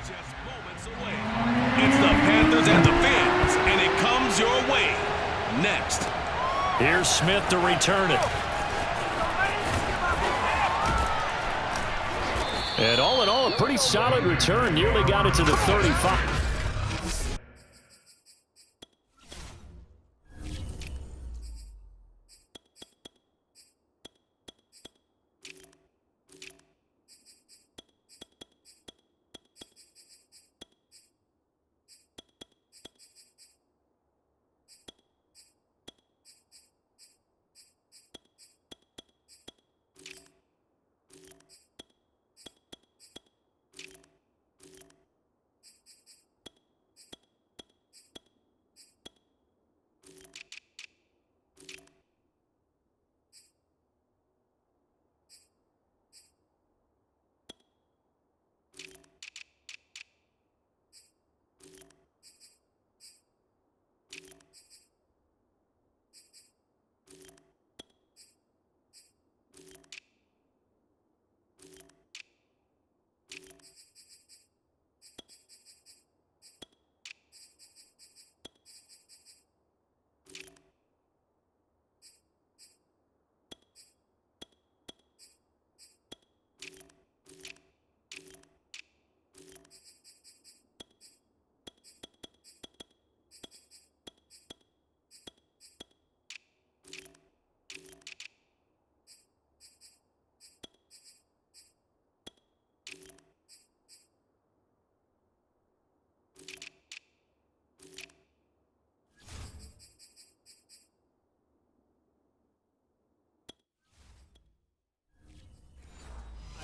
Just moments away. It's the Panthers and the Fins, and it comes your way next. Here's Smith to return it. And all in all, a pretty solid return. Nearly got it to the 35.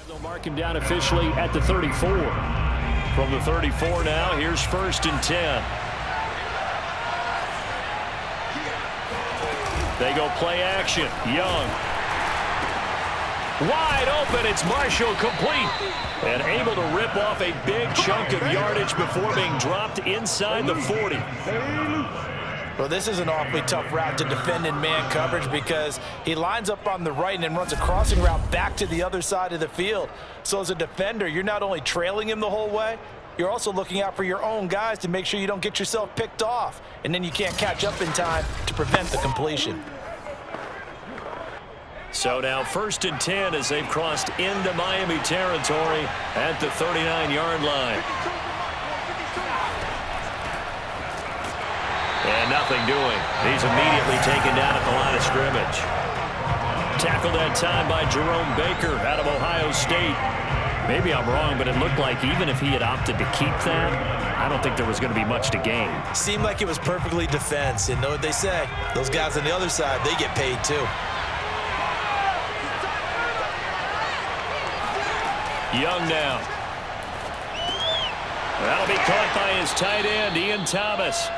They'll mark him down officially at the 34. From the 34 now, here's 1st and 10. They go play action. Young. Wide open. It's Marshall, complete. And able to rip off a big chunk of yardage before being dropped inside the 40. Well, this is an awfully tough route to defend in man coverage because he lines up on the right and then runs a crossing route back to the other side of the field. So as a defender, you're not only trailing him the whole way, you're also looking out for your own guys to make sure you don't get yourself picked off. And then you can't catch up in time to prevent the completion. So now 1st and 10 as they've crossed into Miami territory at the 39-yard line. And nothing doing. He's immediately taken down at the line of scrimmage. Tackled that time by Jerome Baker out of Ohio State. Maybe I'm wrong, but it looked like even if he had opted to keep that, I don't think there was going to be much to gain. Seemed like it was perfectly defense. And know what they say? Those guys on the other side, they get paid too. Young now. That'll be caught by his tight end, Ian Thomas.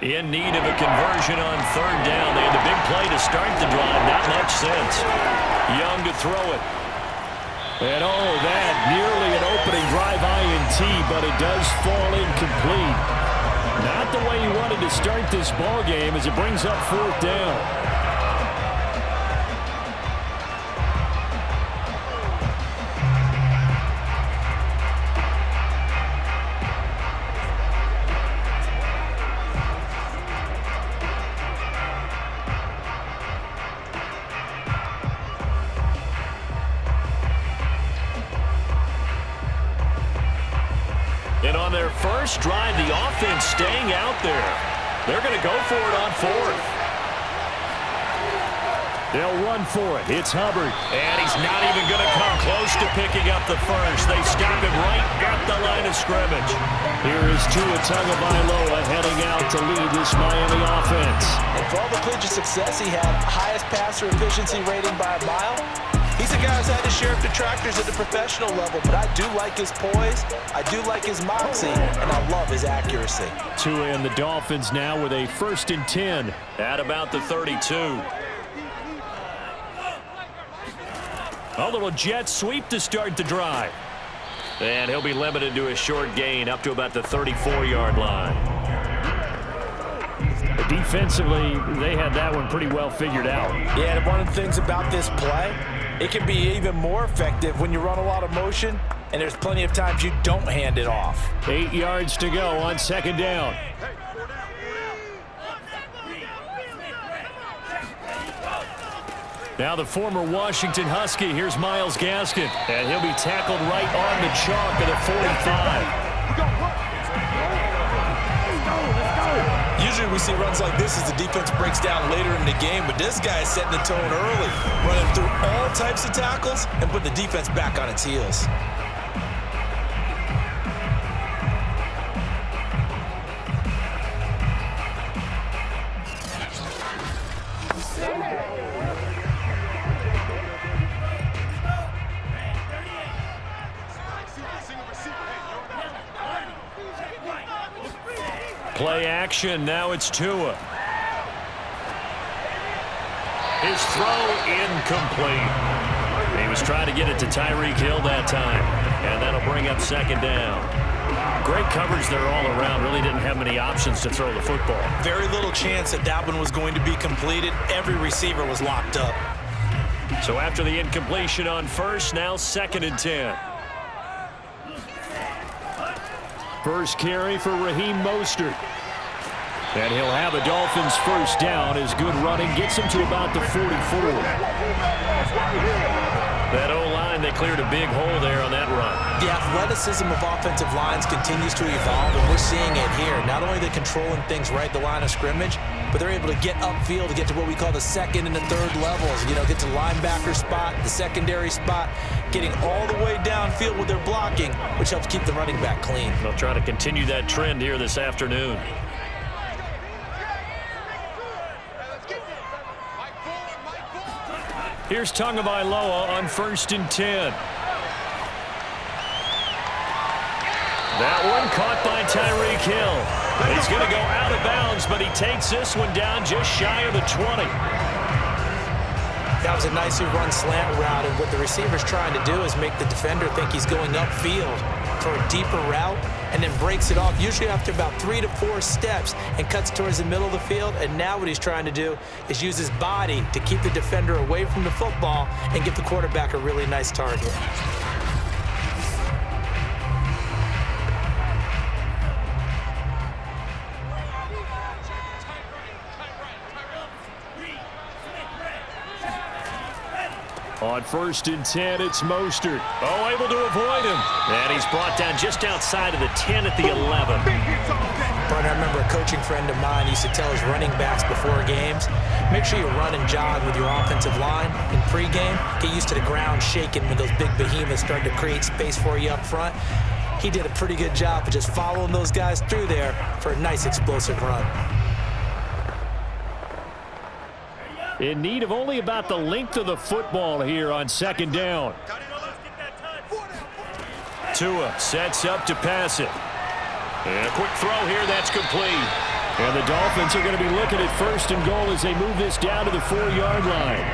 In need of a conversion on 3rd down. They had the big play to start the drive. Not much sense. Young to throw it. And oh, that nearly an opening drive INT, but it does fall incomplete. Not the way he wanted to start this ball game as it brings up 4th down. And on their first drive, the offense staying out there. They're going to go for it on 4th. They'll run for it. It's Hubbard. And he's not even going to come close to picking up the first. They stop him right at the line of scrimmage. Here is Tua Tagovailoa heading out to lead this Miami offense. And for all the collegiate success he had, highest passer efficiency rating by a mile, he's a guy who's had his share of detractors at the professional level, but I do like his poise, I do like his moxie, and I love his accuracy. Tua and the Dolphins now with a 1st and 10 at about the 32. A little jet sweep to start the drive. And he'll be limited to a short gain up to about the 34-yard line. Defensively, they had that one pretty well figured out. Yeah, and one of the things about this play, it can be even more effective when you run a lot of motion, and there's plenty of times you don't hand it off. 8 yards to go on second down. Now the former Washington Husky, here's Myles Gaskin, and he'll be tackled right on the chalk of the 45. Usually we see runs like this as the defense breaks down later in the game, but this guy is setting the tone early, running through all types of tackles and putting the defense back on its heels. Play action, now it's Tua. His throw incomplete. He was trying to get it to Tyreek Hill that time, and that'll bring up second down. Great coverage there all around. Really didn't have many options to throw the football. Very little chance that that one was going to be completed. Every receiver was locked up. So after the incompletion on first, now 2nd and 10. First carry for Raheem Mostert. And he'll have a Dolphins first down as good running gets him to about the 44. That O-line, they cleared a big hole there on that run. The athleticism of offensive lines continues to evolve, and we're seeing it here. Not only are they controlling things right at the line of scrimmage, but they're able to get upfield to get to what we call the second and the third levels. You know, get to linebacker spot, the secondary spot, getting all the way downfield with their blocking, which helps keep the running back clean. They'll try to continue that trend here this afternoon. Here's Tagovailoa on 1st and 10. That one caught by Tyreek Hill. It's going to go out of bounds, but he takes this one down just shy of the 20. That was a nicely run slant route, and what the receiver's trying to do is make the defender think he's going upfield for a deeper route, and then breaks it off, usually after about 3 to 4 steps, and cuts towards the middle of the field. And now what he's trying to do is use his body to keep the defender away from the football and give the quarterback a really nice target. On 1st and 10, it's Mostert. Oh, able to avoid him. And he's brought down just outside of the 10 at the 11. Brian, I remember a coaching friend of mine used to tell his running backs before games, make sure you run and jog with your offensive line in pregame. Get used to the ground shaking when those big behemoths start to create space for you up front. He did a pretty good job of just following those guys through there for a nice explosive run. In need of only about the length of the football here on 2nd down. Tua sets up to pass it. And a quick throw here, that's complete. And the Dolphins are going to be looking at 1st and goal as they move this down to the 4-yard line.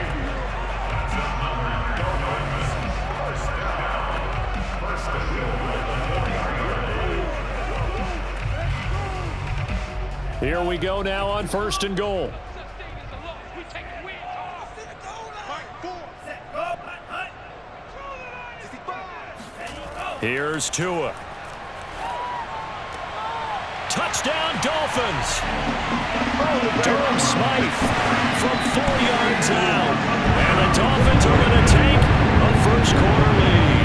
Here we go now on 1st and goal. Here's Tua. Touchdown, Dolphins. Durham Smythe from 4 yards out. And the Dolphins are going to take a first-quarter lead.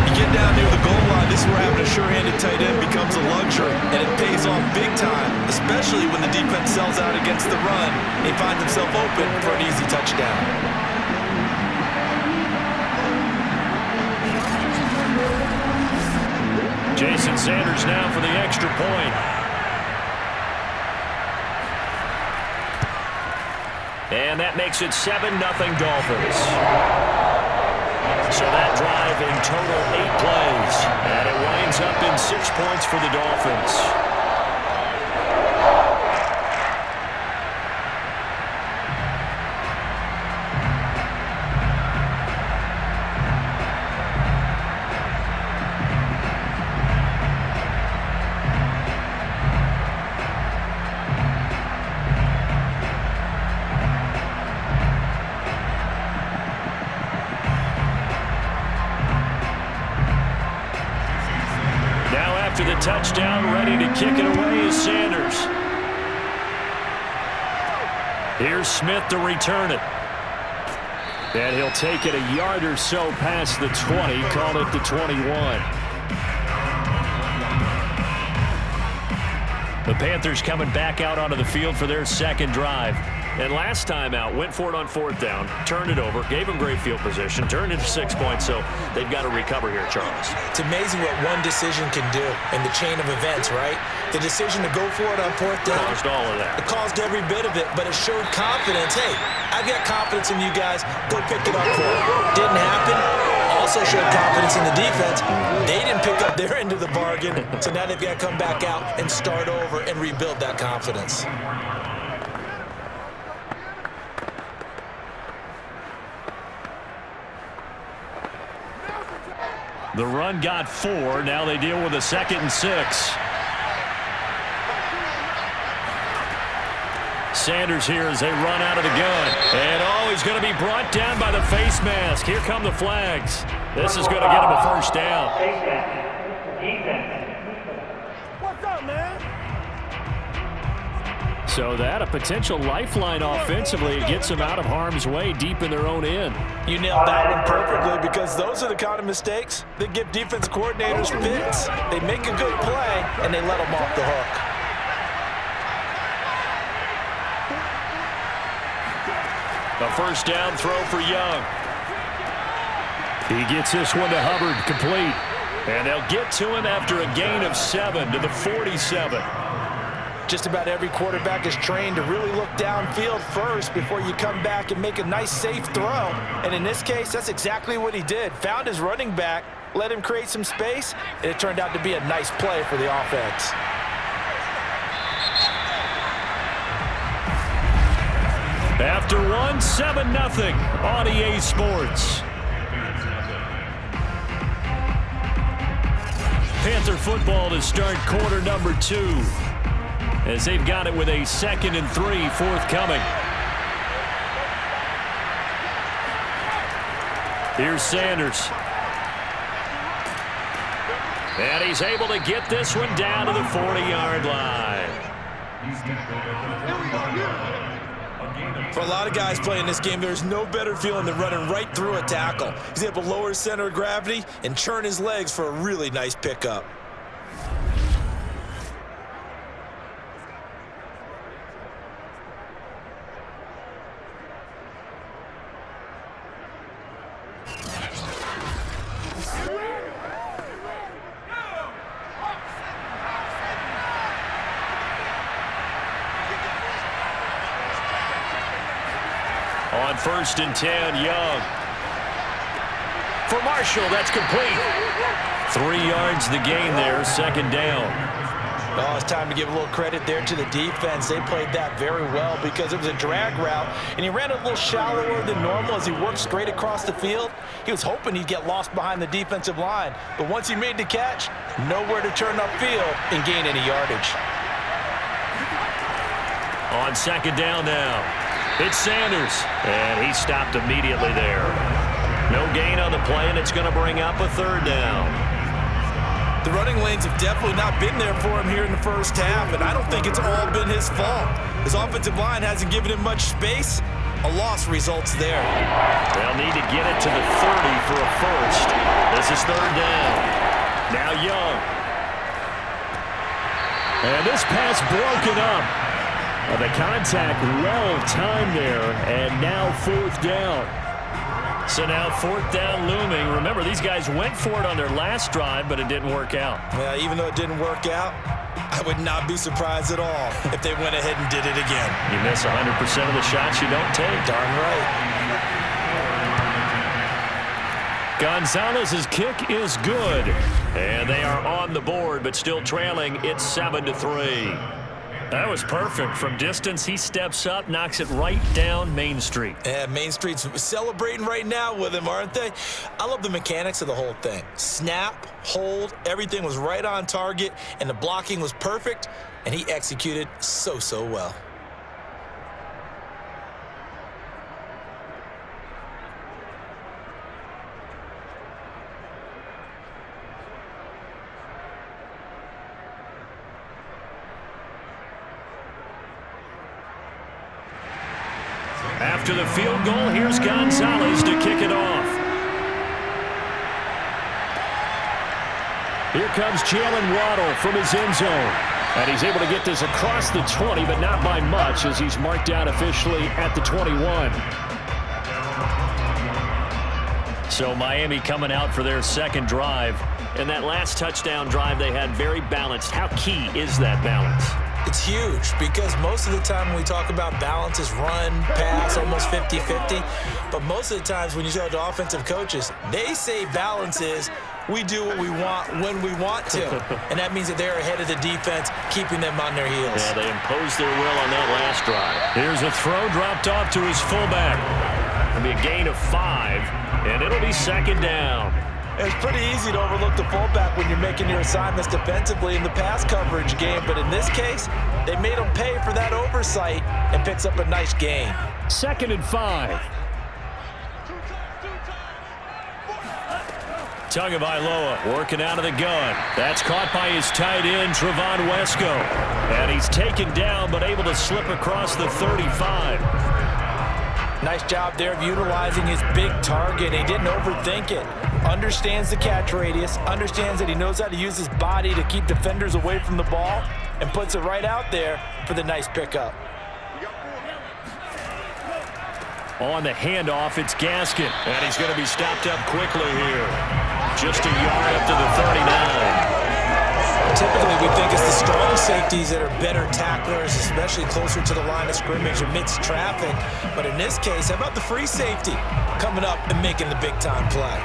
You get down near the goal line, this is where having a sure-handed tight end becomes a luxury, and it pays off big time, especially when the defense sells out against the run. He finds himself open for an easy touchdown. Jason Sanders now for the extra point. And that makes it 7-0 Dolphins. So that drive in total 8 plays. And it winds up in 6 points for the Dolphins. after the touchdown, ready to kick it away is Sanders. Here's Smith to return it. And he'll take it a yard or so past the 20, call it the 21. The Panthers coming back out onto the field for their second drive. And last time out, went for it on fourth down, turned it over, gave them great field position, turned it to 6 points, so they've got to recover here, Charles. It's amazing what one decision can do in the chain of events, right? The decision to go for it on fourth down. Caused all of that. It caused every bit of it, but it showed confidence. Hey, I've got confidence in you guys. Go pick it up for it. Didn't happen. Also showed confidence in the defense. They didn't pick up their end of the bargain, so now they've got to come back out and start over and rebuild that confidence. The run got 4. Now they deal with a 2nd and 6. Sanders here as they run out of the gun. And, he's going to be brought down by the face mask. Here come the flags. This is going to get him a first down. What's up, man? So that, a potential lifeline offensively. It gets them out of harm's way deep in their own end. You nailed that one perfectly, because those are the kind of mistakes that give defense coordinators fits. They make a good play, and they let them off the hook. A first down throw for Young. He gets this one to Hubbard, complete. And they'll get to him after a gain of 7 to the 47. Just about every quarterback is trained to really look downfield first before you come back and make a nice, safe throw. And in this case, that's exactly what he did. Found his running back, let him create some space, and it turned out to be a nice play for the offense. After 1, 7-0 on EA Sports. Panther football to start quarter number 2. As they've got it with a 2nd and 3 forthcoming. Here's Sanders. And he's able to get this one down to the 40-yard line. For a lot of guys playing this game, there's no better feeling than running right through a tackle. He's able to lower his center of gravity and churn his legs for a really nice pickup. On 1st and 10, Young. For Marshall, that's complete. 3 yards the gain there, 2nd down. Oh, it's time to give a little credit there to the defense. They played that very well because it was a drag route, and he ran a little shallower than normal as he worked straight across the field. He was hoping he'd get lost behind the defensive line, but once he made the catch, nowhere to turn upfield and gain any yardage. On 2nd down now, it's Sanders, and he stopped immediately there. No gain on the play, and it's going to bring up a 3rd down. The running lanes have definitely not been there for him here in the first half, and I don't think it's all been his fault. His offensive line hasn't given him much space. A loss results there. They'll need to get it to the 30 for a first. This is 3rd down. Now Young. And this pass broken up. The contact well timed there, and now 4th down. So now 4th down looming. Remember, these guys went for it on their last drive, but it didn't work out. Yeah, even though it didn't work out, I would not be surprised at all if they went ahead and did it again. You miss 100% of the shots you don't take. Darn right. Gonzalez's kick is good. And they are on the board, but still trailing. It's 7-3. That was perfect. From distance, he steps up, knocks it right down Main Street. Yeah, Main Street's celebrating right now with him, aren't they? I love the mechanics of the whole thing. Snap, hold, everything was right on target, and the blocking was perfect, and he executed so well. After the field goal, here's Gonzalez to kick it off. Here comes Jalen Waddle from his end zone. And he's able to get this across the 20, but not by much, as he's marked down officially at the 21. So Miami coming out for their second drive. And that last touchdown drive they had very balanced. How key is that balance? It's huge because most of the time when we talk about balance is run, pass, almost 50-50. But most of the times when you talk to offensive coaches, they say balance is we do what we want when we want to. And that means that they're ahead of the defense, keeping them on their heels. Yeah, they imposed their will on that last drive. Here's a throw dropped off to his fullback. It'll be a gain of 5, and it'll be second down. It's pretty easy to overlook the fullback when you're making your assignments defensively in the pass coverage game, but in this case, they made him pay for that oversight and picks up a nice gain. 2nd and 5. Tagovailoa working out of the gun. That's caught by his tight end, Trevon Wesco. And he's taken down, but able to slip across the 35. Nice job there of utilizing his big target. He didn't overthink it. Understands the catch radius, understands that he knows how to use his body to keep defenders away from the ball, and puts it right out there for the nice pickup. On the handoff, it's Gaskin, and he's going to be stopped up quickly here. Just a yard up to the 39. Typically, we think it's the strong safeties that are better tacklers, especially closer to the line of scrimmage amidst traffic. But in this case, how about the free safety coming up and making the big-time play?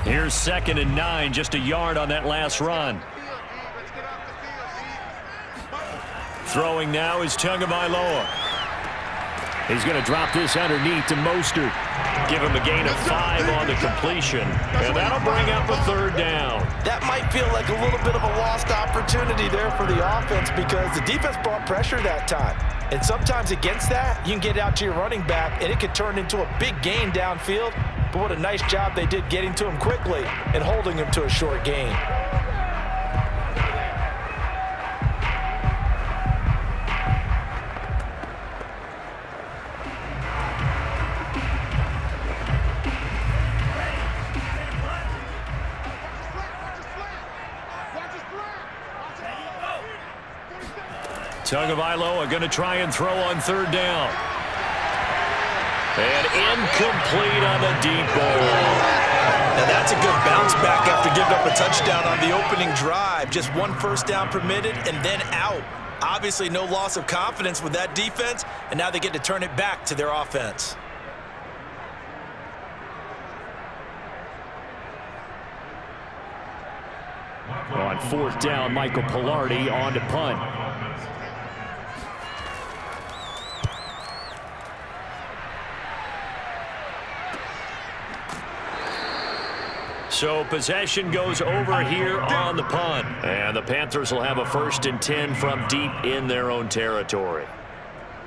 Here's 2nd and 9, just a yard on that last run. Throwing now is Tagovailoa. He's going to drop this underneath to Mostert. Give him a gain of 5 on the completion. And that'll bring up a 3rd down. That might feel like a little bit of a lost opportunity there for the offense because the defense brought pressure that time. And sometimes against that, you can get out to your running back, and it could turn into a big gain downfield. But what a nice job they did getting to him quickly and holding him to a short gain. Tagovailoa going to try and throw on 3rd down. And incomplete on the deep ball. Now that's a good bounce back after giving up a touchdown on the opening drive. Just 1 first down permitted and then out. Obviously no loss of confidence with that defense, and now they get to turn it back to their offense. On 4th down, Michael Pilardi on to punt. So possession goes over here on the punt. And the Panthers will have a 1st and 10 from deep in their own territory.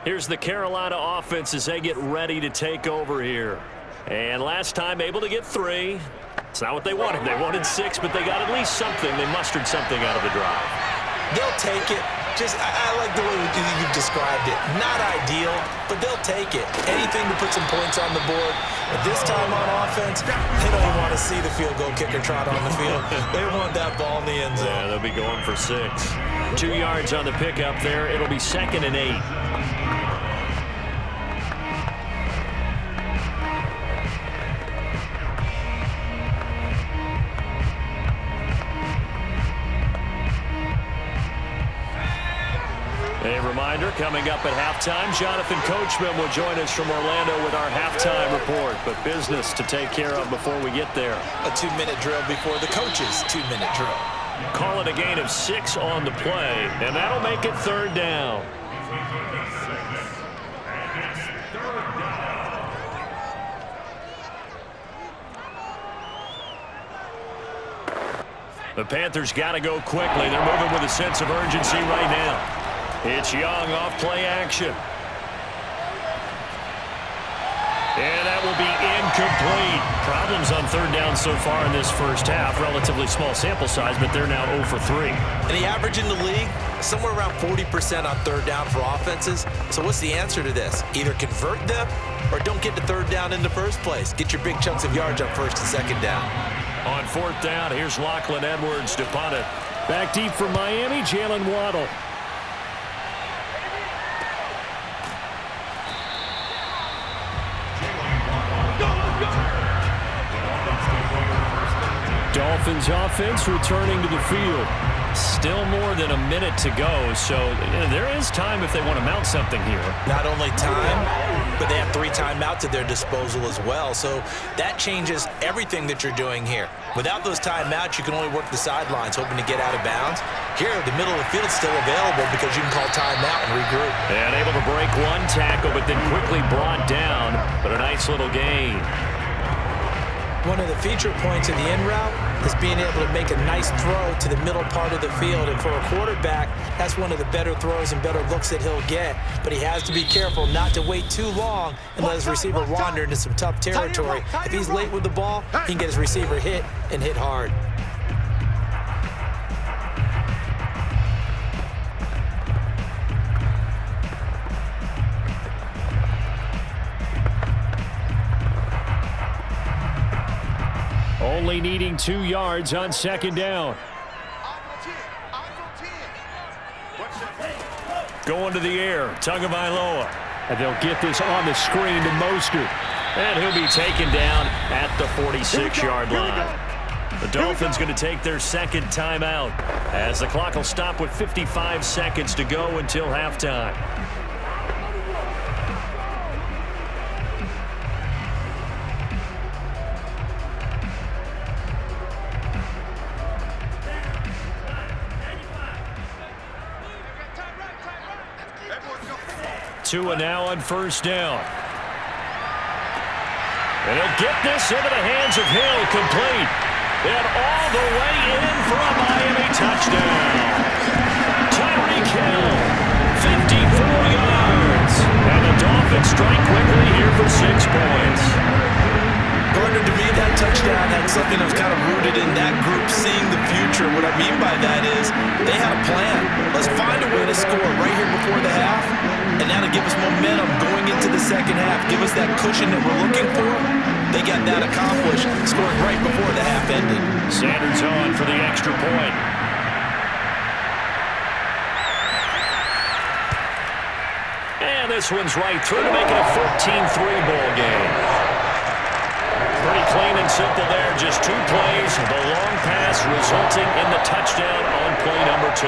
Here's the Carolina offense as they get ready to take over here. And last time able to get 3. It's not what they wanted. They wanted 6, but they got at least something. They mustered something out of the drive. They'll take it. I like the way you've described it. Not ideal, but they'll take it. Anything to put some points on the board. But this time on offense, they don't want to see the field goal kicker trot on the field. They want that ball in the end zone. Yeah, they'll be going for 6. 2 yards on the pickup there. It'll be 2nd and 8. A reminder, coming up at halftime, Jonathan Coachman will join us from Orlando with our halftime report. But business to take care of before we get there. A 2-minute drill before the coach's 2-minute drill. Call it a gain of 6 on the play, and that'll make it 3rd down. The Panthers got to go quickly. They're moving with a sense of urgency right now. It's Young off play action. And that will be Incomplete. Problems on third down so far in this first half. Relatively small sample size, but they're now 0 for 3. And the average in the league, somewhere around 40% on third down for offenses. So what's the answer to this? Either convert them or don't get to third down in the first place. Get your big chunks of yards on first and second down. On fourth down, here's Lachlan Edwards to punt it. Back deep for Miami, Jalen Waddle. Dolphins offense returning to the field. Still more than a minute to go, so there is time if they want to mount something here. Not only time, but they have 3 timeouts at their disposal as well. So that changes everything that you're doing here. Without those timeouts, you can only work the sidelines, hoping to get out of bounds. Here, the middle of the field is still available because you can call timeout and regroup. And able to break one tackle, but then quickly brought down. But a nice little gain. One of the feature points of the in route is being able to make a nice throw to the middle part of the field. And for a quarterback, that's one of the better throws and better looks that he'll get. But he has to be careful not to wait too long and let his receiver wander into some tough territory. If he's late with the ball, he can get his receiver hit and hit hard. Only needing 2 yards on second down. Going to the air, Tagovailoa. And they'll get this on the screen to Mostert. And he'll be taken down at the 46-yard line. The Dolphins going to take their second timeout as the clock will stop with 55 seconds to go until halftime. Tua now on first down. And he'll get this into the hands of Hill, complete. And all the way in for a Miami touchdown. Tyreek Hill, 54 yards. And the Dolphins strike quickly here for 6 points. Gardner, to me, that touchdown had something that was kind of rooted in that group seeing the future. What I mean by that is they had a plan. Let's find a way to score right here before the half, and that'll give us momentum going into the second half. Give us that cushion that we're looking for. They got that accomplished, scored right before the half ended. Sanders on for the extra point. And this one's right through to make it a 14-3 ball game. Pretty clean and simple there. Just 2 plays. The long pass resulting in the touchdown on play number 2.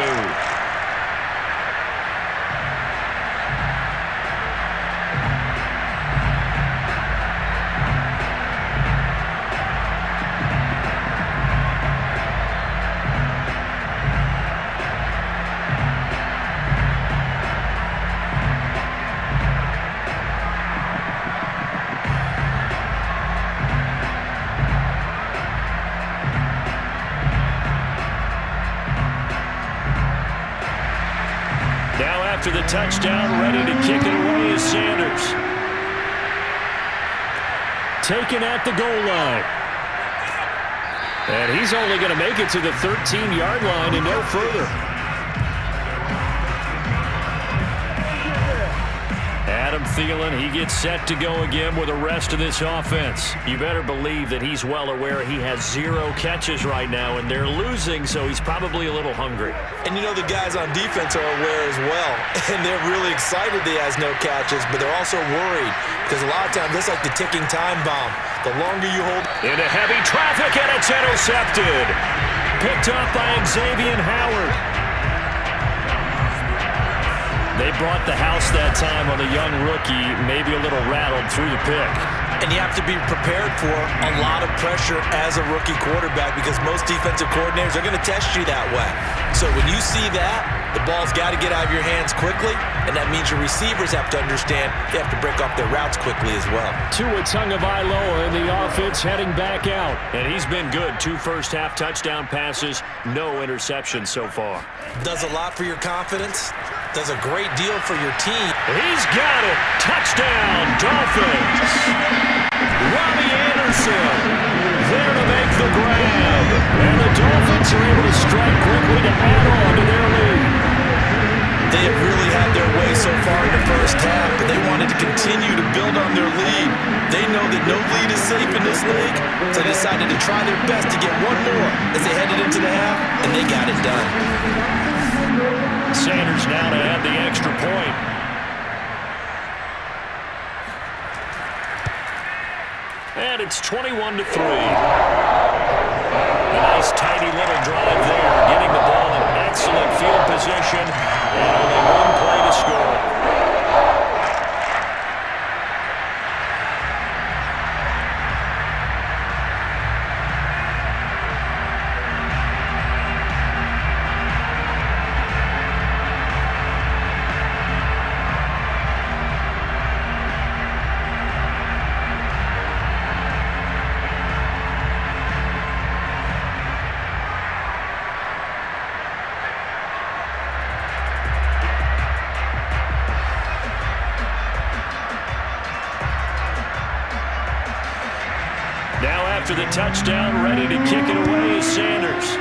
After the touchdown, ready to kick it away is Sanders. Taken at the goal line. And he's only going to make it to the 13-yard line and no further. Adam Thielen, he gets set to go again with the rest of this offense. You better believe that he's well aware he has 0 catches right now, and they're losing, so he's probably a little hungry. And you know the guys on defense are aware as well, and they're really excited that he has no catches, but they're also worried because a lot of times it's like the ticking time bomb. The longer you hold into heavy traffic, and it's intercepted. Picked up by Xavier Howard. They brought the house that time on the young rookie, maybe a little rattled through the pick. And you have to be prepared for a lot of pressure as a rookie quarterback because most defensive coordinators are going to test you that way. So when you see that, the ball's got to get out of your hands quickly, and that means your receivers have to understand they have to break off their routes quickly as well. Tua Tagovailoa in the offense heading back out. And he's been good. 2 first-half touchdown passes, no interceptions so far. Does a lot for your confidence. Does a great deal for your team. He's got it. Touchdown, Dolphins. Robbie Carson there to make the grab. And the Dolphins are able to strike quickly to add on to their lead. They have really had their way so far in the first half, but they wanted to continue to build on their lead. They know that no lead is safe in this league, so they decided to try their best to get one more as they headed into the half, and they got it done. Sanders now to add the extra point. And it's 21-3. A nice tidy little drive there, getting the ball in excellent field position, and only one play to score. Now after the touchdown, ready to kick it away is Sanders.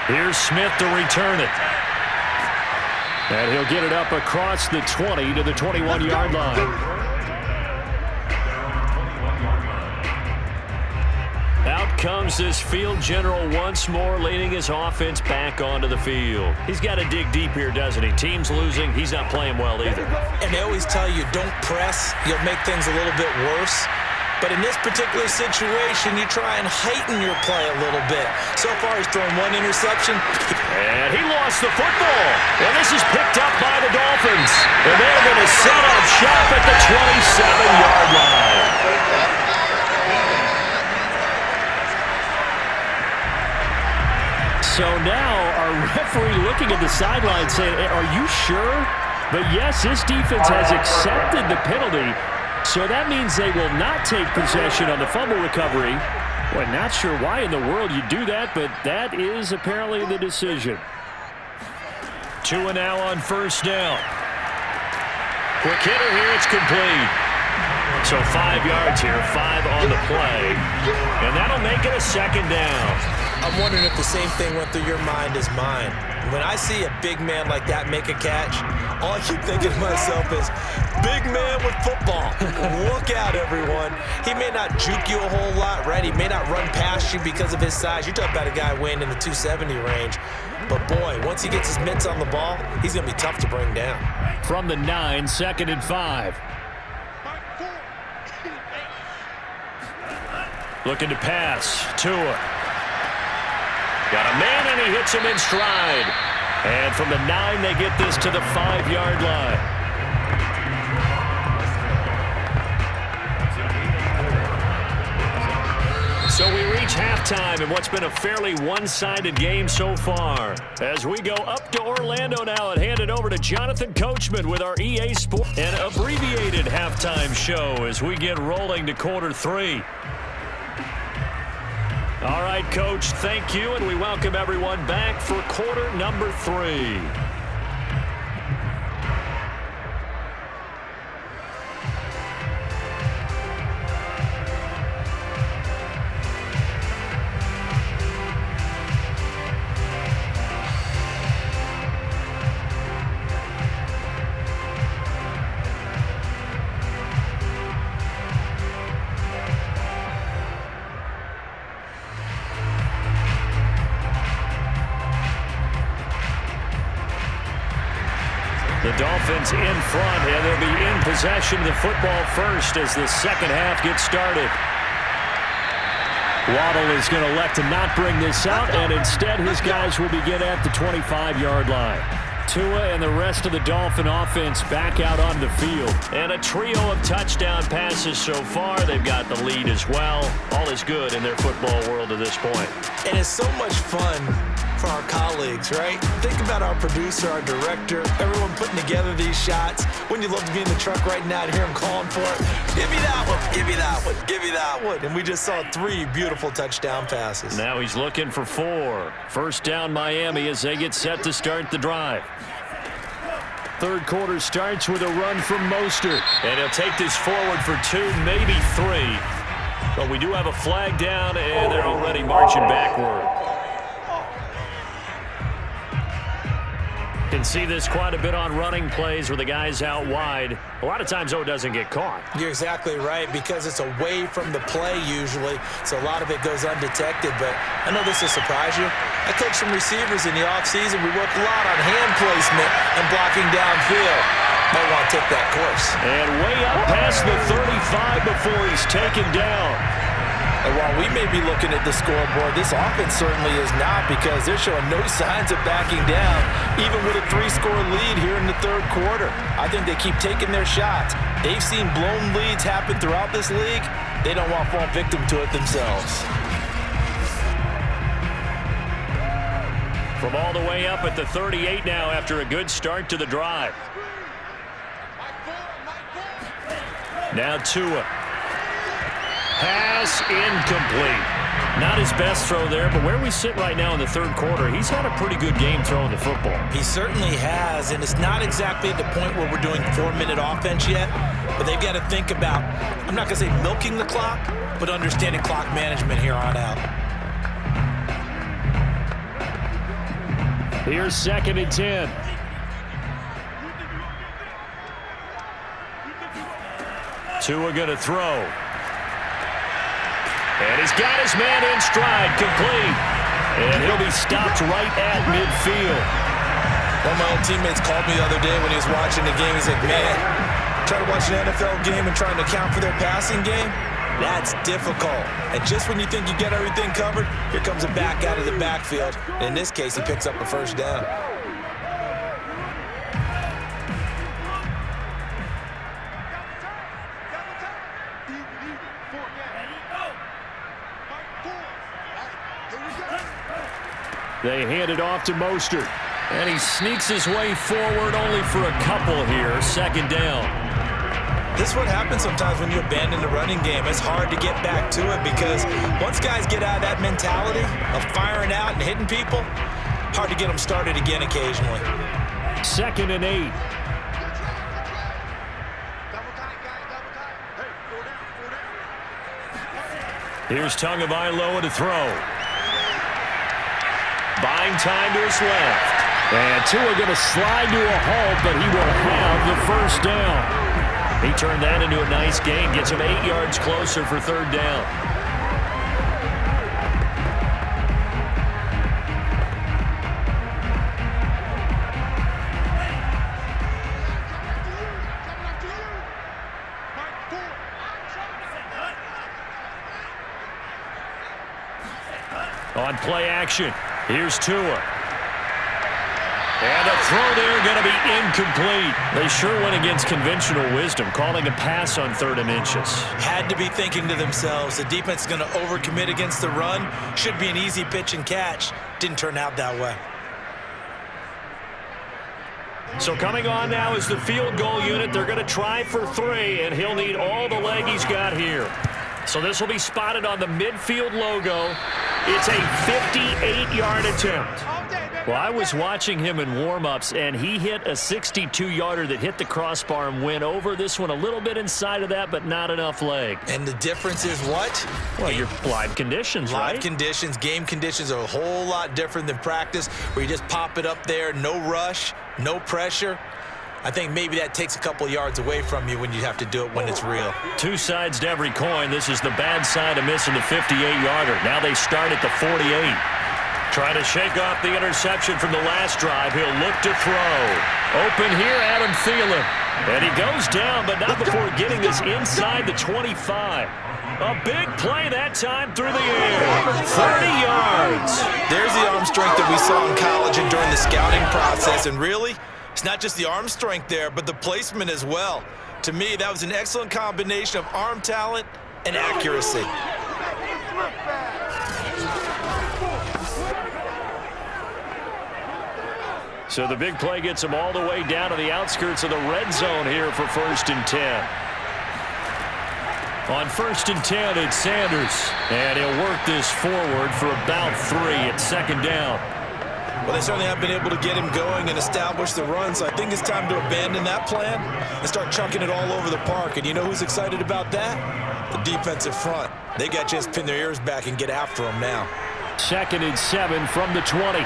Here's Smith to return it. And he'll get it up across the 20 to the 21-yard line. Out comes this field general once more, leading his offense back onto the field. He's got to dig deep here, doesn't he? Team's losing. He's not playing well either. And they always tell you, don't press. You'll make things a little bit worse. But in this particular situation, you try and heighten your play a little bit. So far, he's thrown one interception. And he lost the football. And this is picked up by the Dolphins. And they're going to set up shop at the 27-yard line. So now our referee looking at the sideline saying, are you sure? But yes, this defense has accepted the penalty. So that means they will not take possession on the fumble recovery. Well, not sure why in the world you do that, but that is apparently the decision. Tua now on first down. Quick hitter here, it's complete. So 5 yards here, 5 on the play. And that'll make it a second down. I'm wondering if the same thing went through your mind as mine. When I see a big man like that make a catch, all I keep thinking to myself is, big man with football. Look out, everyone. He may not juke you a whole lot, right? He may not run past you because of his size. You're talking about a guy weighing in the 270 range. But, boy, once he gets his mitts on the ball, he's going to be tough to bring down. From the 9, 2nd and 5. Looking to pass. Tua. Got a man, and he hits him in stride. And from the 9, they get this to the 5-yard line. So we reach halftime in what's been a fairly one-sided game so far. As we go up to Orlando now and hand it over to Jonathan Coachman with our EA Sports and abbreviated halftime show as we get rolling to quarter 3. All right, Coach, thank you, and we welcome everyone back for quarter number 3. The Dolphins in front, and they'll be in possession of the football first as the second half gets started. Waddle is going to elect to not bring this out, and instead his guys will begin at the 25-yard line. Tua and the rest of the Dolphin offense back out on the field. And a trio of touchdown passes so far. They've got the lead as well. All is good in their football world at this point. And it's so much fun for our colleagues, right? Think about our producer, our director, everyone putting together these shots. Wouldn't you love to be in the truck right now to hear him calling for it? Give me that one, give me that one, give me that one. And we just saw 3 beautiful touchdown passes. Now he's looking for 4. First down Miami as they get set to start the drive. Third quarter starts with a run from Mostert. And he'll take this forward for 2, maybe 3. But we do have a flag down, and they're already marching backward. Can see this quite a bit on running plays where the guy's out wide. A lot of times, though, it doesn't get caught. You're exactly right, because it's away from the play usually, so a lot of it goes undetected. But I know this will surprise you. I coached some receivers in the offseason. We worked a lot on hand placement and blocking downfield. Might want to take that course. And way up past the 35 before he's taken down. And while we may be looking at the scoreboard, this offense certainly is not, because they're showing no signs of backing down, even with a 3-score lead here in the third quarter. I think they keep taking their shots. They've seen blown leads happen throughout this league. They don't want to fall victim to it themselves. From all the way up at the 38 now after a good start to the drive. Now Tua. Pass incomplete. Not his best throw there, but where we sit right now in the third quarter, he's had a pretty good game throwing the football. He certainly has, and it's not exactly at the point where we're doing 4-minute offense yet, but they've got to think about, I'm not going to say milking the clock, but understanding clock management here on out. Here's 2nd and 10. Tua going to throw. And he's got his man in stride, complete. And he'll be stopped right at midfield. One of my old teammates called me the other day when he was watching the game. He's like, man, trying to watch an NFL game and trying to account for their passing game, that's difficult. And just when you think you get everything covered, here comes a back out of the backfield. In this case, he picks up a first down. They hand it off to Mostert. And he sneaks his way forward only for a couple here. 2nd down. This is what happens sometimes when you abandon the running game. It's hard to get back to it, because once guys get out of that mentality of firing out and hitting people, hard to get them started again occasionally. 2nd and 8. Here's Tagovailoa to throw. Buying time to his left. And Tua going to slide to a halt, but he will have the first down. He turned that into a nice gain. Gets him 8 yards closer for 3rd down. On play action, here's Tua. And the throw there going to be incomplete. They sure went against conventional wisdom, calling a pass on 3rd and inches. Had to be thinking to themselves, the defense is going to overcommit against the run. Should be an easy pitch and catch. Didn't turn out that way. So coming on now is the field goal unit. They're going to try for 3, and he'll need all the leg he's got here. So this will be spotted on the midfield logo. It's a 58-yard attempt. Well, I was watching him in warm-ups, and he hit a 62-yarder that hit the crossbar and went over. This one a little bit inside of that, but not enough leg. And the difference is what? Well, your live conditions, right? Live conditions, game conditions are a whole lot different than practice, where you just pop it up there, no rush, no pressure. I think maybe that takes a couple yards away from you when you have to do it when it's real. Two sides to every coin. This is the bad side of missing the 58-yarder. Now they start at the 48. Trying to shake off the interception from the last drive. He'll look to throw. Open here, Adam Thielen. And he goes down, but not before getting this inside the 25. A big play that time through the air. 30 yards. There's the arm strength that we saw in college and during the scouting process. And really, it's not just the arm strength there, but the placement as well. To me, that was an excellent combination of arm talent and accuracy. So the big play gets him all the way down to the outskirts of the red zone here for 1st and 10. On 1st and 10, it's Sanders. And he'll work this forward for about 3 at 2nd down. Well, they certainly have been able to get him going and establish the run, so I think it's time to abandon that plan and start chunking it all over the park. And you know who's excited about that? The defensive front. They got to just pin their ears back and get after him now. 2nd and 7 from the 20.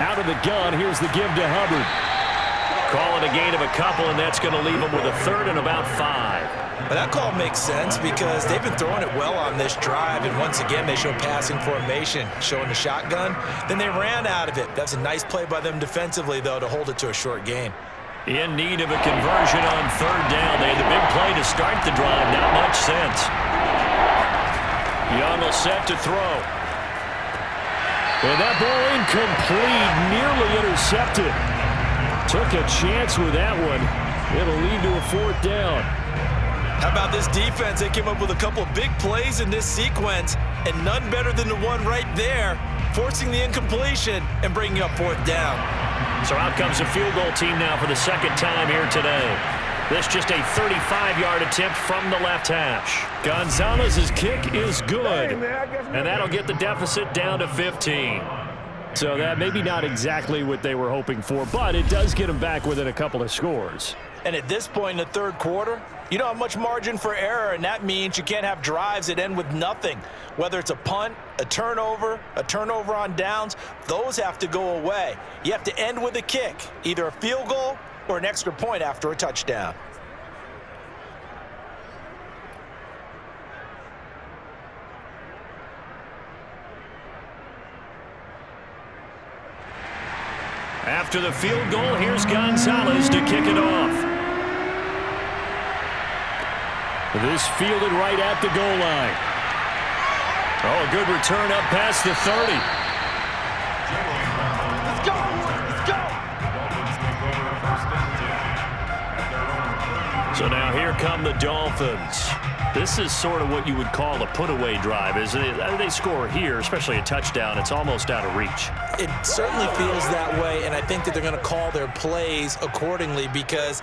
Out of the gun, here's the give to Hubbard. Call it a gain of a couple, and that's going to leave them with a 3rd and about 5. But that call makes sense because they've been throwing it well on this drive, and once again they show passing formation, showing the shotgun. Then they ran out of it. That's a nice play by them defensively, though, to hold it to a short gain. In need of a conversion on 3rd down. They had the big play to start the drive. Not much sense. Young will set to throw. And that ball incomplete, nearly intercepted. Took a chance with that one. It'll lead to a 4th down. How about this defense? They came up with a couple of big plays in this sequence, and none better than the one right there, forcing the incompletion and bringing up 4th down. So out comes the field goal team now for the 2nd time here today. This just a 35-yard attempt from the left hash. Gonzalez's kick is good. And that'll get the deficit down to 15. So that maybe not exactly what they were hoping for, but it does get them back within a couple of scores. And at this point in the 3rd quarter, you don't have much margin for error, and that means you can't have drives that end with nothing. Whether it's a punt, a turnover on downs, those have to go away. You have to end with a kick, either a field goal or an extra point after a touchdown. After the field goal, here's Gonzalez to kick it off. This fielded right at the goal line. Oh, a good return up past the 30. Let's go! Let's go! So now here come the Dolphins. This is sort of what you would call a put-away drive, isn't it? They score here, especially a touchdown. It's almost out of reach. It certainly feels that way, and I think that they're going to call their plays accordingly because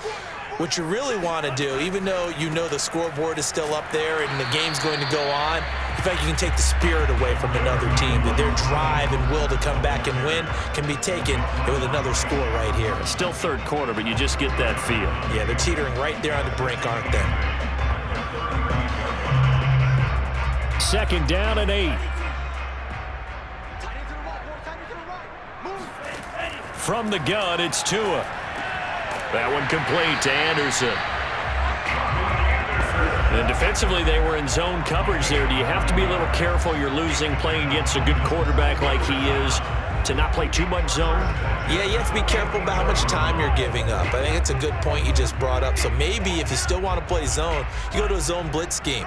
what you really want to do, even though you know the scoreboard is still up there and the game's going to go on, in fact, you can take the spirit away from another team, that their drive and will to come back and win can be taken with another score right here. Still 3rd quarter, but you just get that feel. Yeah, they're teetering right there on the brink, aren't they? 2nd down and 8. From the gun, it's Tua. That one complete to Anderson. And defensively, they were in zone coverage there. Do you have to be a little careful? You're losing, playing against a good quarterback like he is, to not play too much zone? Yeah, you have to be careful about how much time you're giving up. I think it's a good point you just brought up. So maybe if you still want to play zone, you go to a zone blitz scheme.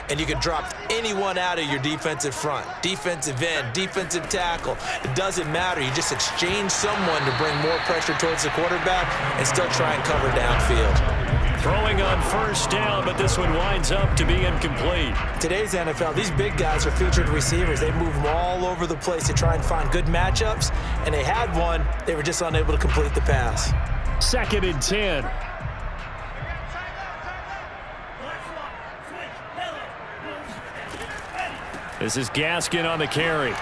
And you can drop anyone out of your defensive front, defensive end, defensive tackle. It doesn't matter. You just exchange someone to bring more pressure towards the quarterback and still try and cover downfield. Throwing on 1st down, but this one winds up to be incomplete. Today's NFL, these big guys are featured receivers. They move them all over the place to try and find good matchups, and they had one. They were just unable to complete the pass. 2nd and 10. This is Gaskin on the carry.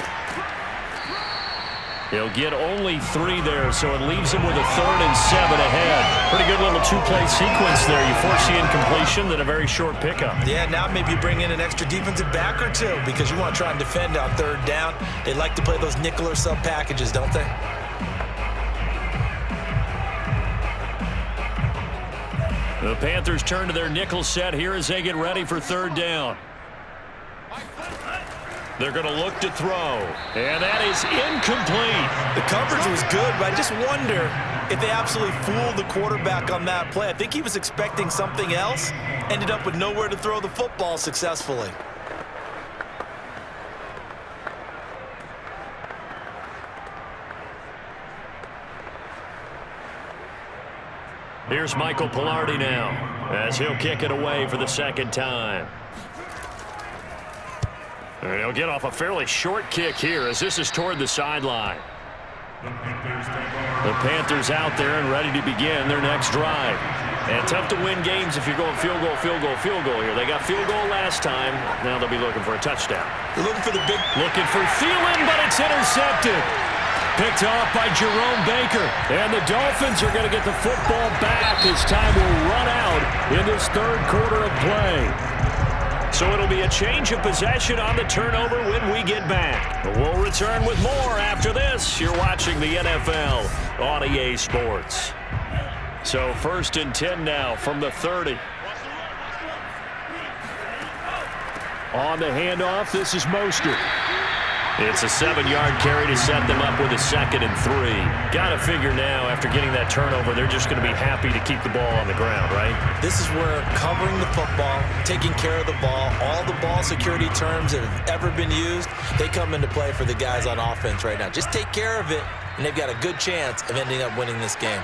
He'll get only 3 there, so it leaves him with a 3rd and 7 ahead. Pretty good little 2-play sequence there. You force the incompletion, then a very short pickup. Yeah, now maybe you bring in an extra defensive back or two because you want to try and defend on 3rd down. They like to play those nickel or sub packages, don't they? The Panthers turn to their nickel set here as they get ready for 3rd down. They're going to look to throw, and that is incomplete. The coverage was good, but I just wonder if they absolutely fooled the quarterback on that play. I think he was expecting something else, ended up with nowhere to throw the football successfully. Here's Michael Pilardi now as he'll kick it away for the 2nd time. And he'll get off a fairly short kick here as this is toward the sideline. The Panthers out there and ready to begin their next drive. And tough to win games if you're going field goal, field goal, field goal here. They got field goal last time. Now they'll be looking for a touchdown. They're looking for the big... Looking for Thielen, but it's intercepted. Picked off by Jerome Baker. And the Dolphins are going to get the football back as time will run out in this third quarter of play. So it'll be a change of possession on the turnover when we get back. We'll return with more after this. You're watching the NFL on EA Sports. So 1st and 10 now from the 30. On the handoff, this is Mostert. It's a 7-yard carry to set them up with a 2nd and 3. Got to figure now, after getting that turnover, they're just going to be happy to keep the ball on the ground, right? This is where covering the football, taking care of the ball, all the ball security terms that have ever been used, they come into play for the guys on offense right now. Just take care of it, and they've got a good chance of ending up winning this game.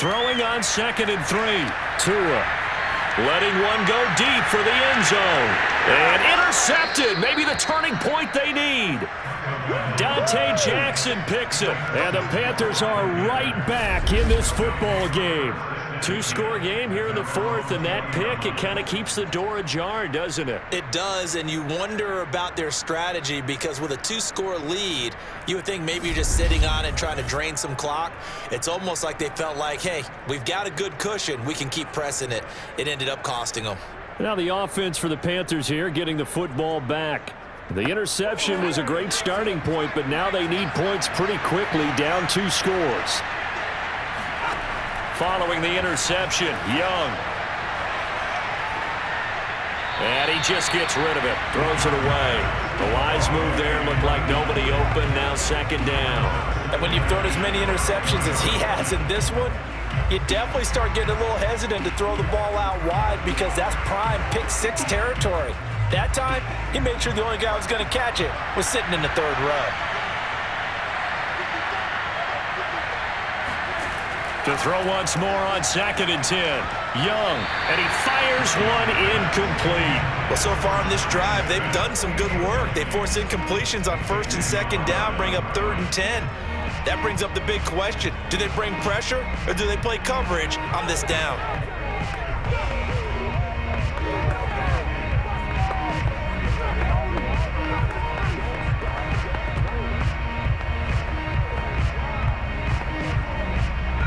Throwing on 2nd and 3. Tua. Letting one go deep for the end zone. And intercepted. Maybe the turning point they need. Dante Jackson picks it. And the Panthers are right back in this football game. 2-score game here in the 4th, and that pick, it kind of keeps the door ajar, doesn't it? It does, and you wonder about their strategy because with a 2-score lead, you would think maybe you're just sitting on and trying to drain some clock. It's almost like they felt like, hey, we've got a good cushion. We can keep pressing it. It ended up costing them. Now the offense for the Panthers here getting the football back. The interception was a great starting point, but now they need points pretty quickly, down 2 scores. Following the interception, Young. And he just gets rid of it. Throws it away. The wise move there. Looked like nobody open. Now 2nd down. And when you've thrown as many interceptions as he has in this one, you definitely start getting a little hesitant to throw the ball out wide because that's prime pick 6 territory. That time, he made sure the only guy who was going to catch it was sitting in the 3rd row. To throw once more on 2nd and 10. Young, and he fires one incomplete. Well, so far on this drive, they've done some good work. They force incompletions on 1st and 2nd down, bring up 3rd and 10. That brings up the big question. Do they bring pressure, or do they play coverage on this down?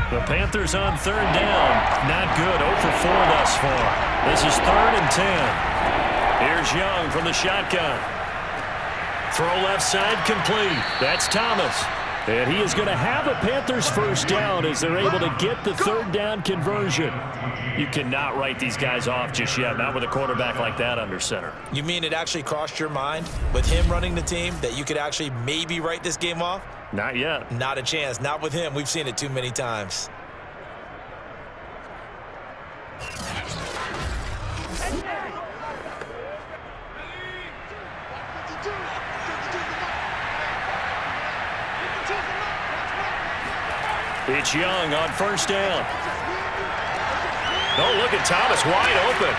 The Panthers on 3rd down. Not good. 0 for 4 thus far. This is 3rd and 10. Here's Young from the shotgun. Throw left side complete. That's Thomas. And he is going to have a Panthers 1st down as they're able to get the 3rd down conversion. You cannot write these guys off just yet, not with a quarterback like that under center. You mean it actually crossed your mind with him running the team that you could actually maybe write this game off? Not yet. Not a chance. Not with him. We've seen it too many times. It's Young on 1st down. Oh, look at Thomas wide open.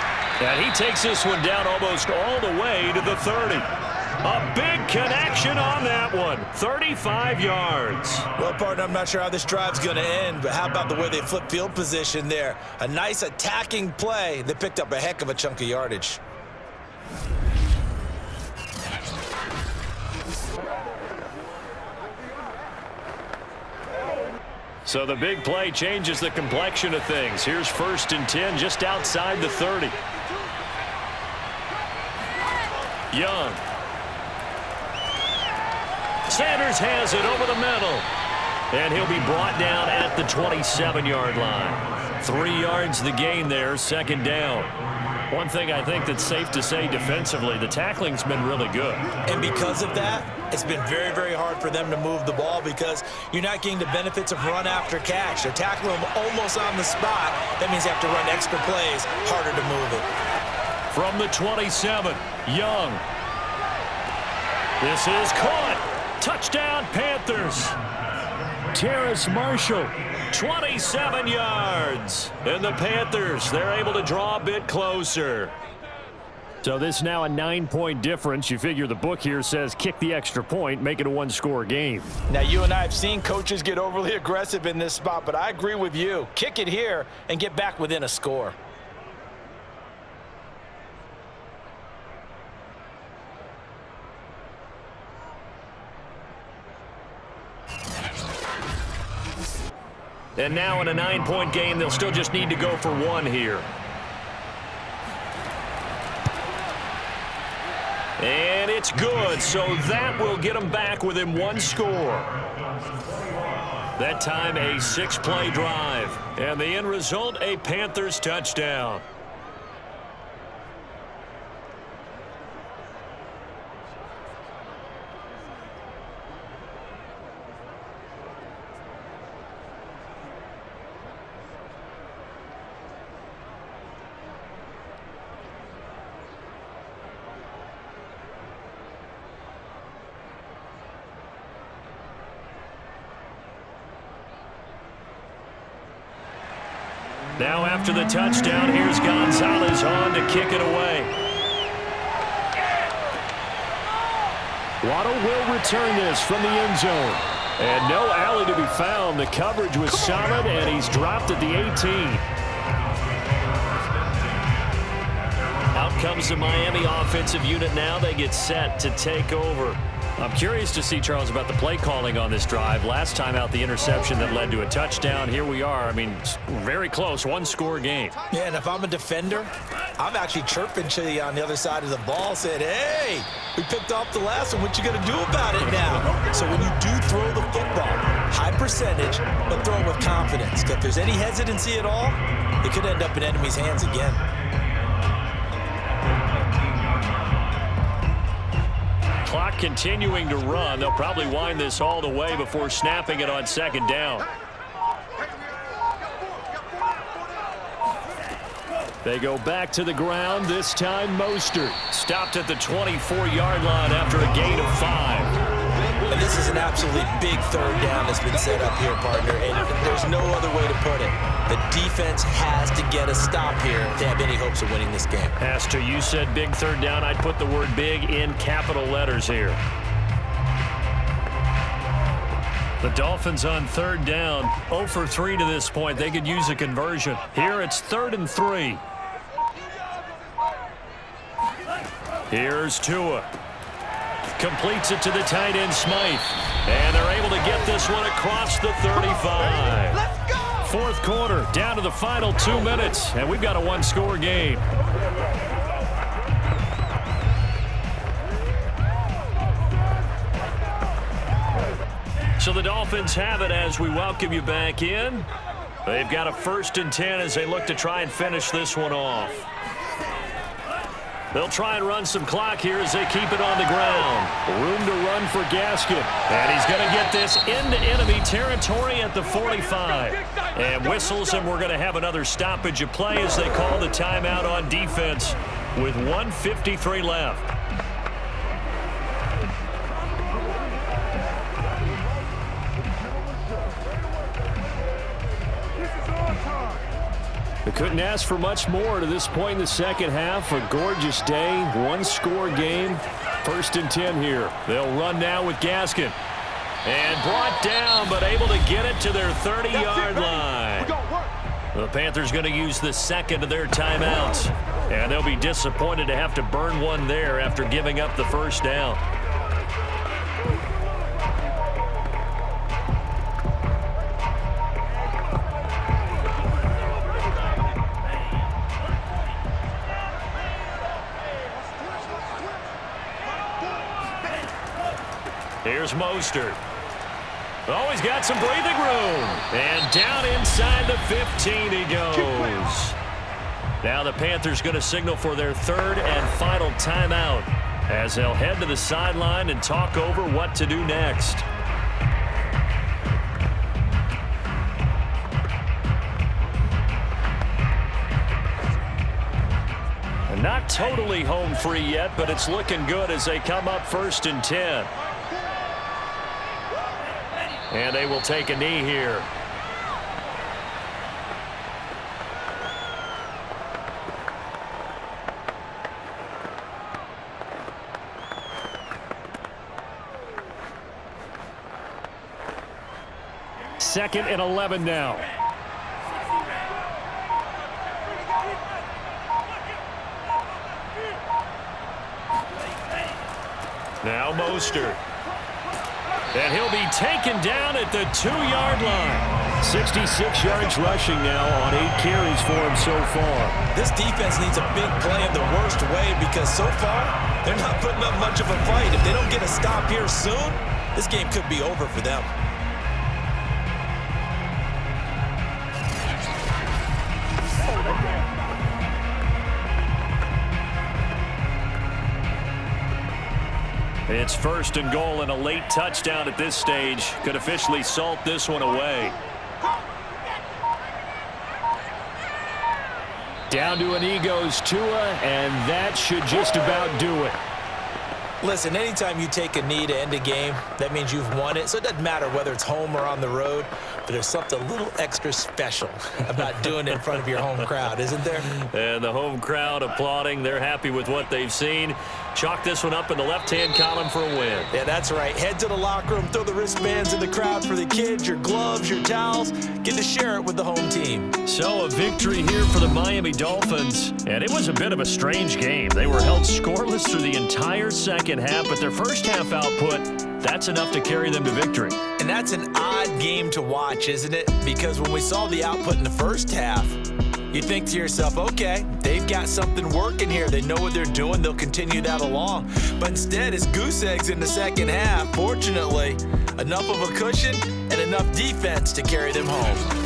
And he takes this one down almost all the way to the 30. A big connection on that one. 35 yards. Well, partner, I'm not sure how this drive's going to end, but how about the way they flip field position there? A nice attacking play. They picked up a heck of a chunk of yardage. So the big play changes the complexion of things. Here's 1st and 10 just outside the 30. Young. Sanders has it over the middle. And he'll be brought down at the 27-yard line. 3 yards the gain there, 2nd down. One thing I think that's safe to say defensively, the tackling's been really good. And because of that, it's been very, very hard for them to move the ball because you're not getting the benefits of run after catch. They're tackling them almost on the spot. That means you have to run extra plays, harder to move it. From the 27, Young. This is caught. Touchdown, Panthers. Terrace Marshall. 27 yards. And the Panthers, they're able to draw a bit closer. So this is now a 9-point difference. You figure the book here says kick the extra point, make it a one-score game. Now, you and I have seen coaches get overly aggressive in this spot, but I agree with you. Kick it here and get back within a score. And now in a 9-point game, they'll still just need to go for one here. And it's good, so that will get them back within one score. That time a 6-play drive. And the end result, a Panthers touchdown. Now after the touchdown, here's Gonzalez on to kick it away. Waddle will return this from the end zone. And no alley to be found. The coverage was solid, and he's dropped at the 18. Out comes the Miami offensive unit now. They get set to take over. I'm curious to see, Charles, about the play calling on this drive. Last time out, the interception that led to a touchdown. Here we are. I mean, very close, one-score game. Yeah, and if I'm a defender, I'm actually chirping to you on the other side of the ball, saying, hey, we picked off the last one. What you going to do about it now? So when you do throw the football, high percentage, but throw it with confidence. Because if there's any hesitancy at all, it could end up in enemy's hands again. Clock continuing to run. They'll probably wind this all the way before snapping it on second down. They go back to the ground. This time Mostert stopped at the 24-yard line after a gain of 5. And this is an absolutely big third down that's been set up here, partner, and there's no other way to put it. The defense has to get a stop here to have any hopes of winning this game. Pastor, you said big third down. I'd put the word big in capital letters here. The Dolphins on third down, 0 for 3 to this point. They could use a conversion. Here it's 3rd and 3. Here's Tua. Completes it to the tight end, Smythe. And they're able to get this one across the 35. Let's go! Fourth quarter, down to the final 2 minutes, and we've got a one-score game. So the Dolphins have it as we welcome you back in. They've got a 1st and 10 as they look to try and finish this one off. They'll try and run some clock here as they keep it on the ground. Room to run for Gaskin. And he's going to get this into enemy territory at the 45. And whistles, and we're going to have another stoppage of play as they call the timeout on defense with 1:53 left. We couldn't ask for much more to this point in the second half. A gorgeous day, one-score game. 1st and 10 here. They'll run now with Gaskin. And brought down, but able to get it to their 30-yard line. The Panthers going to use the second of their timeouts. And they'll be disappointed to have to burn one there after giving up the first down. Here's Mostert. Oh, he's got some breathing room. And down inside the 15 he goes. Now the Panthers going to signal for their 3rd and final timeout as they'll head to the sideline and talk over what to do next. Not totally home free yet, but it's looking good as they come up 1st and 10. And they will take a knee here. 2nd and 11 now. Now Mostert. And he'll be taken down at the 2-yard line. 66 yards rushing now on 8 carries for him so far. This defense needs a big play in the worst way because so far, they're not putting up much of a fight. If they don't get a stop here soon, this game could be over for them. It's 1st and goal and a late touchdown at this stage. Could officially salt this one away. Down to an goes Tua, and that should just about do it. Listen, anytime you take a knee to end a game, that means you've won it. So it doesn't matter whether it's home or on the road, but there's something a little extra special about doing it in front of your home crowd, isn't there? And the home crowd applauding. They're happy with what they've seen. Chalk this one up in the left-hand column for a win. Yeah, that's right. Head to the locker room, throw the wristbands in the crowd for the kids, your gloves, your towels. Get to share it with the home team. So a victory here for the Miami Dolphins. And it was a bit of a strange game. They were held scoreless through the entire second half, but their first half output, that's enough to carry them to victory. And that's an odd game to watch, isn't it? Because when we saw the output in the first half, you think to yourself, okay, they've got something working here. They know what they're doing. They'll continue that along. But instead, it's goose eggs in the second half. Fortunately, enough of a cushion and enough defense to carry them home.